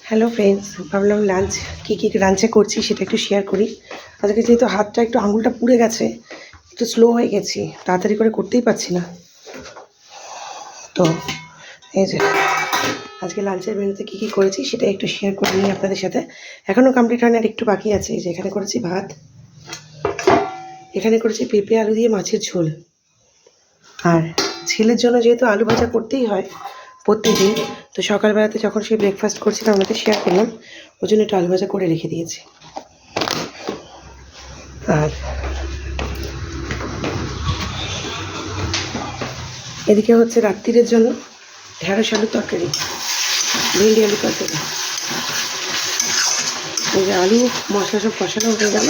Hello friends, ভাবলাম lunch কী লাঞ্চে করছি সেটা একটু শেয়ার করি। আজকে যেহেতু হাতটা একটু আঙুলটা পুড়ে গেছে, একটু স্লো হয়ে গেছি, তাড়াতাড়ি করে করতেই পারছি না। তো এই যে আজকে লাঞ্চের মেনুতে কী করেছি সেটা একটু শেয়ার করে নিই আপনাদের সাথে। এখনও কমপ্লিট হয়নি, আর একটু বাকি আছে। এই যে এখানে করেছি ভাত, এখানে করেছি পেঁপে আলু দিয়ে মাছের ঝোল, আর ছেলের জন্য যেহেতু আলু ভাজা করতেই হয় প্রত্যেকদিন, তো সকালবেলাতে যখন সে ব্রেকফাস্ট করছিলাম আমাদের শেয়ার করলাম, ওই জন্য একটু আলু ভাজা করে রেখে দিয়েছি। আর এদিকে হচ্ছে রাত্রিরের জন্য ঢেঁড়স আলুর তরকারি, ভেন্ডি আলু তরকারি। এই যে আলু মশলা সব কষানো হয়ে গেল,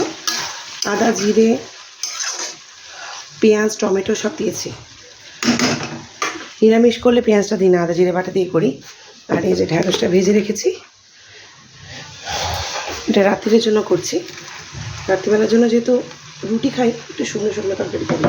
আদা জিরে পেঁয়াজ টমেটো সব দিয়েছি। নিরামিষ করলে পেঁয়াজটা দিই না, আদা জিরে বাটা দিয়ে করি। আর এই যে ঢেঁড়সটা ভেজে রেখেছি, এটা রাত্রির জন্য করছি। রাত্রিবেলার জন্য যেহেতু রুটি খাই, একটু শুকনো শুকনো তরকারি করি।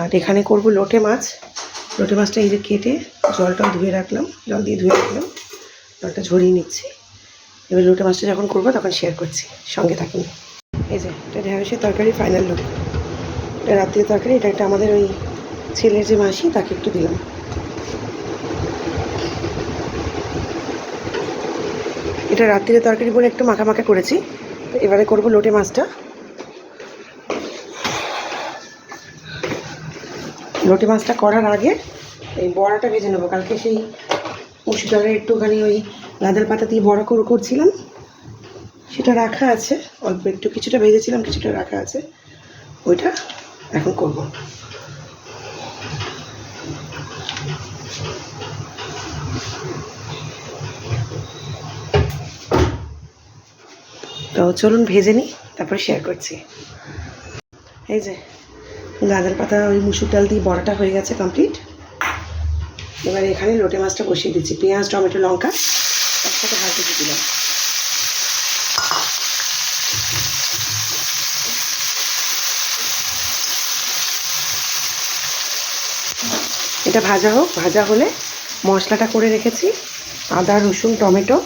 আর এখানে করব লোটে মাছ। লোটে মাছটা এই যে কেটে জলটা ধুয়ে রাখলাম, জল দিয়ে ধুয়ে রাখলাম, জলটা ঝরিয়ে নিচ্ছি। এবার লোটে মাছটা যখন করবো তখন শেয়ার করছি, সঙ্গে থাকুন। এই যে এটা ঢেঁড়সের তরকারি ফাইনাল লুক। এটা রাত্রির তরকারি, এটা একটা আমাদের ওই ছেলের যে মাসি তাকে একটু দিলাম। এটা রাত্রির তরকারি বলে একটু মাখা মাখা করেছি। এবারে করব লোটে মাছটা। লোটে মাছটা করার আগে এই বড়াটা ভেজে নেবো। কালকে সেই মুসুর ডালের একটুখানি ওই গাঁদাল পাতা দিয়ে বড়া করছিলাম, সেটা রাখা আছে অল্প একটু, কিছুটা ভেজেছিলাম, কিছুটা রাখা আছে, ওইটা এখন করব। তো চলুন ভেজে নিই, তারপরে শেয়ার করছি। এই যে গাঁদাল পাতা ওই মুসুর ডাল দিয়ে বড়াটা হয়ে গেছে কমপ্লিট। এবার এখানে লোটে মাছটা বসিয়ে দিচ্ছি, পেঁয়াজ টমেটো লঙ্কা একসাথে ভাজতে দিয়ে দিলাম। এটা ভাজা হোক, ভাজা হলে মশলাটা করে রেখেছি, আদা রসুন টমেটো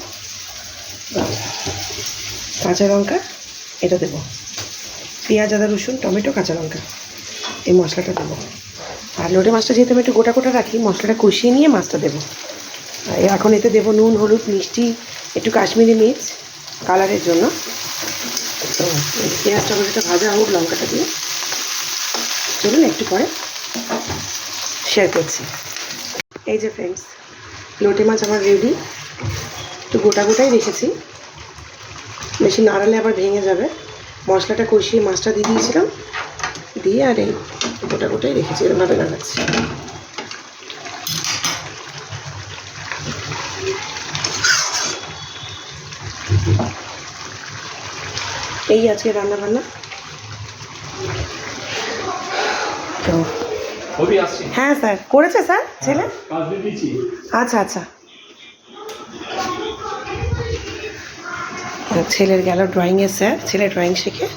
কাঁচা লঙ্কা, এটা দেবো। পেঁয়াজ আদা রসুন টমেটো কাঁচা লঙ্কা, এই মশলাটা দেবো। আর লোটে মাছটা যেহেতু আমি একটু গোটা গোটা রাখি, মশলাটা কষিয়ে নিয়ে মাছটা দেবো। এখন এতে দেবো নুন হলুদ মিষ্টি, একটু কাশ্মীরি মির্চ কালারের জন্য। তো পেঁয়াজ টমেটোটা ভাজা হোক লঙ্কাটা দিয়ে, চলুন একটু পরে শেয়ার করছি। এই যে ফ্রেন্ডস, লোটে মাছ আমার রেডি। একটু গোটা গোটাই রেখেছি, বেশি নাড়ালে আবার ভেঙে যাবে। মশলাটা কষিয়ে মাছটা দিয়ে দিয়েছিলাম, দিয়ে আর এই গোটা গোটাই রেখেছি, এরকমভাবে নাড়াচ্ছি। এই আজকে রান্না বান্না। তো হ্যাঁ স্যার, করেছে স্যার ছেলে। আচ্ছা আচ্ছা, ছেলের গেল ড্রয়িংয়ে স্যার, ছেলে ড্রয়িং শেখে।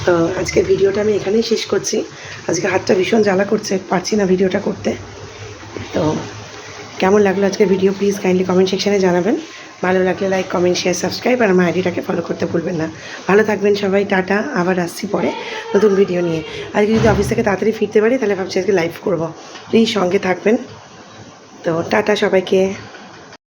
তো আজকের ভিডিওটা আমি এখানেই শেষ করছি। আজকে হাতটা ভীষণ জ্বালা করছে, পারছি না ভিডিওটা করতে। তো কেমন লাগলো আজকের ভিডিও প্লিজ কাইন্ডলি কমেন্ট সেকশানে জানাবেন। ভালো লাগলে লাইক কমেন্ট শেয়ার সাবস্ক্রাইব, আর আমার আইডিটাকে ফলো করতে ভুলবেন না। ভালো থাকবেন সবাই, টাটা। আবার আসছি পরে নতুন ভিডিও নিয়ে। আজকে যদি অফিস থেকে তাড়াতাড়ি ফিরতে পারি তাহলে ভাবছি আজকে লাইভ করবো, প্লিজ সঙ্গে থাকবেন। তো টাটা সবাইকে।